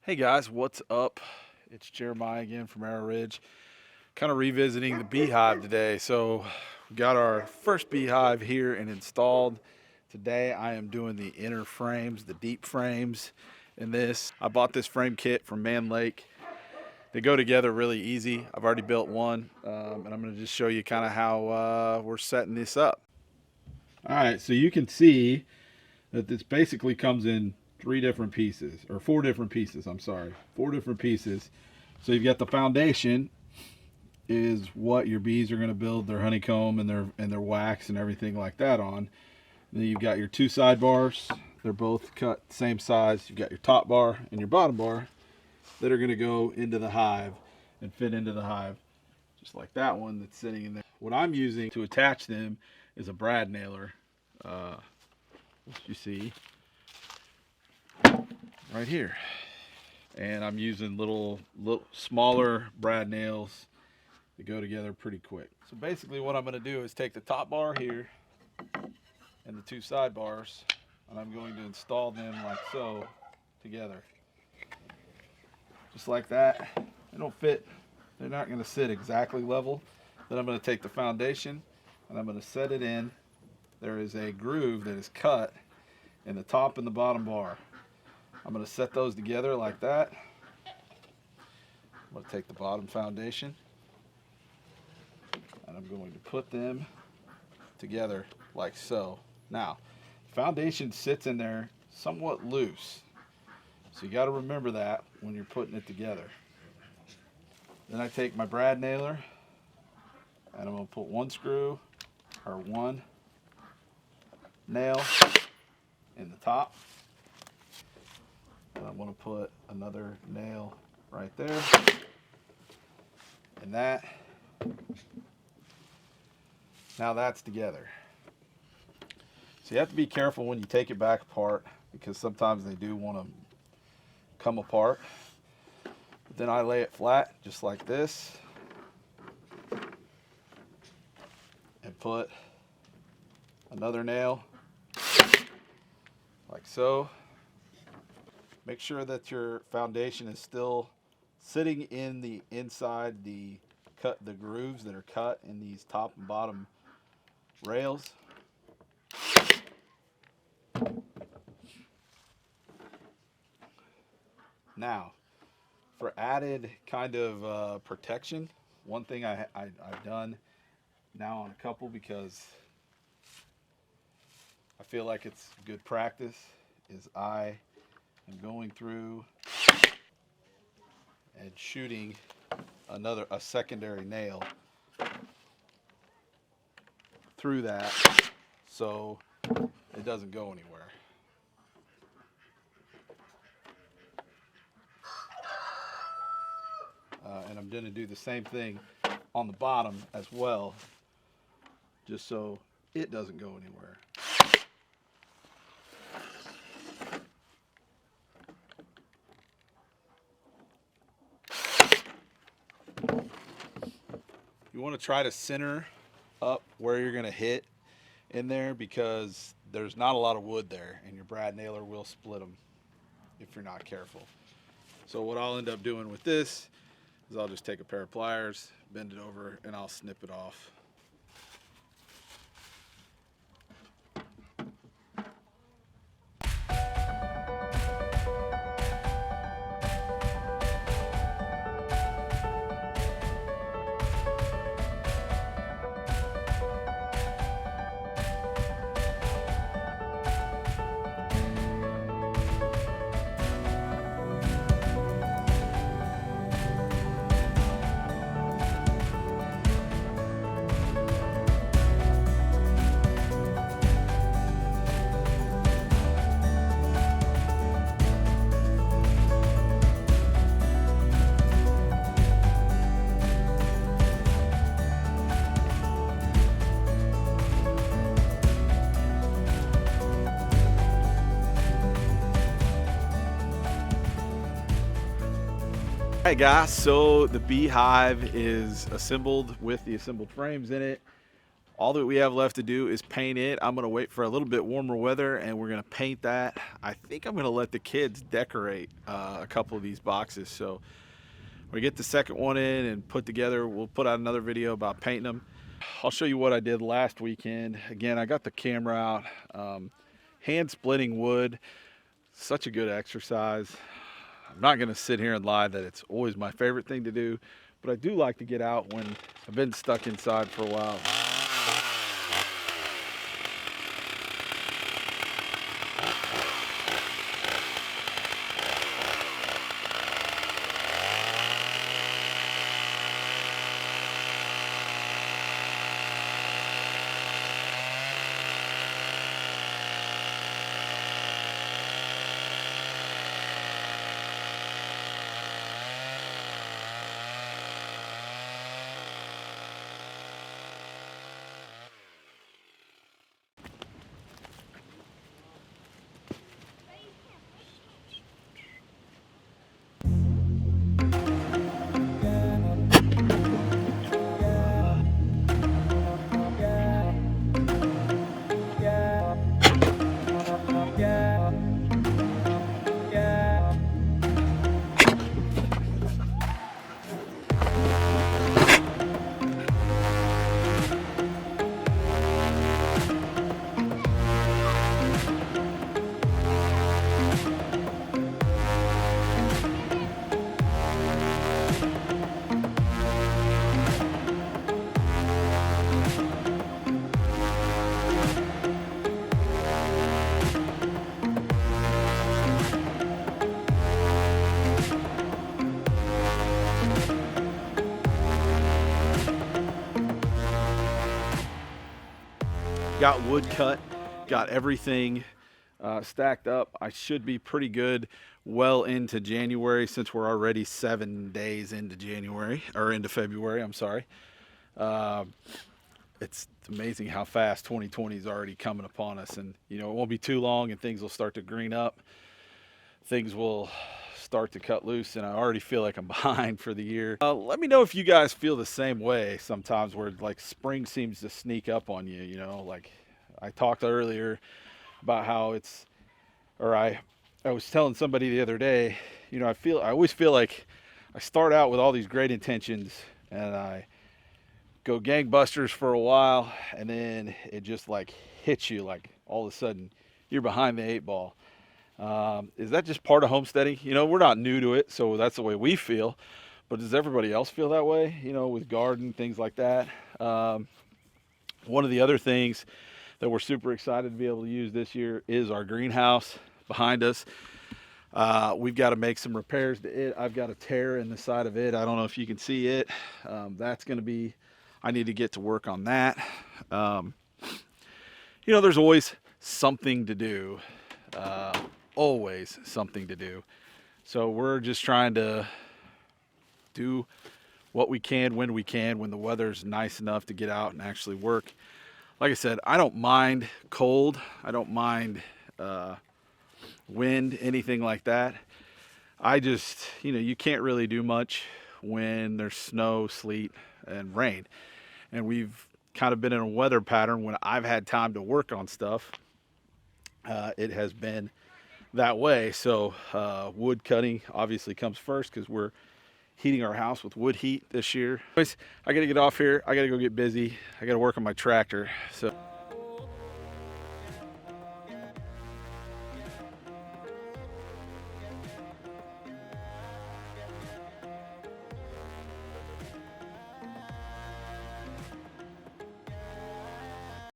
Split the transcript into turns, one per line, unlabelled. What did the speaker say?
Hey guys, what's up? It's Jeremiah again from ArrowRidge. Kind of revisiting the beehive today. So we got our first beehive here and installed. Today I am doing the inner frames, the deep frames in this. I bought this frame kit from Man Lake. They go together really easy. I've already built one, and I'm going to just show you kind of how we're setting this up. All right, so you can see that this basically comes in three different pieces, or four different pieces, I'm sorry. Four different pieces. So you've got the foundation is what your bees are going to build their honeycomb and their wax and everything like that on. And then you've got your two side bars. They're both cut same size. You've got your top bar and your bottom bar that are going to go into the hive and fit into the hive, just like that one that's sitting in there. What I'm using to attach them is a brad nailer, which you see right here, and I'm using little smaller brad nails that go together pretty quick. So basically what I'm going to do is take the top bar here and the two side bars, and I'm going to install them like so together, just like that. They don't fit, they're not going to sit exactly level. Then I'm going to take the foundation and I'm going to set it in. There is a groove that is cut in the top and the bottom bar. I'm going to set those together like that. I'm going to take the bottom foundation and I'm going to put them together like so. Now, the foundation sits in there somewhat loose, so you got to remember that when you're putting it together. Then I take my brad nailer and I'm going to put one screw or one nail in the top. And I'm going to put another nail right there, and that. Now that's together. So you have to be careful when you take it back apart, because sometimes they do want to come apart. But then I lay it flat just like this and put another nail like so. Make sure that your foundation is still sitting in the inside the grooves that are cut in these top and bottom rails. Now, for added kind of protection, one thing I've done now on a couple, because I feel like it's good practice, is I am going through and shooting a secondary nail through that so it doesn't go anywhere. And I'm going to do the same thing on the bottom as well, just so it doesn't go anywhere. You want to try to center up where you're going to hit in there, because there's not a lot of wood there and your brad nailer will split them if you're not careful. So what I'll end up doing with this is I'll just take a pair of pliers, bend it over, and I'll snip it off. Hey guys, so the beehive is assembled with the assembled frames in it. All that we have left to do is paint it. I'm gonna wait for a little bit warmer weather and we're gonna paint that. I think I'm gonna let the kids decorate a couple of these boxes. So when we get the second one in and put together, we'll put out another video about painting them. I'll show you what I did last weekend. Again, I got the camera out. Hand splitting wood, such a good exercise. I'm not gonna sit here and lie that it's always my favorite thing to do, but I do like to get out when I've been stuck inside for a while. Got wood cut, got everything stacked up. I should be pretty good well into January, since we're already 7 days into January, or into February, I'm sorry. It's amazing how fast 2020 is already coming upon us, and you know, it won't be too long and things will start to green up. Things will start to cut loose, and I already feel like I'm behind for the year. Let me know if you guys feel the same way sometimes, where like spring seems to sneak up on you. You know, like I talked earlier about how it's, or I was telling somebody the other day, you know, I always feel like I start out with all these great intentions and I go gangbusters for a while, and then it just like hits you, like all of a sudden you're behind the 8 ball. Is that just part of homesteading? You know, we're not new to it, so that's the way we feel. But does everybody else feel that way? You know, with garden, things like that. One of the other things that we're super excited to be able to use this year is our greenhouse behind us. We've got to make some repairs to it. I've got a tear in the side of it. I don't know if you can see it. That's going to be, I need to get to work on that. You know, there's always something to do. Always something to do. So we're just trying to do what we can when the weather's nice enough to get out and actually work. Like I said, I don't mind cold. I don't mind wind, anything like that. I just, you know, you can't really do much when there's snow, sleet, and rain. And we've kind of been in a weather pattern when I've had time to work on stuff. It has been that way. So wood cutting obviously comes first, because we're heating our house with wood heat this year. Anyways, I gotta get off here. I gotta go get busy. I gotta work on my tractor. So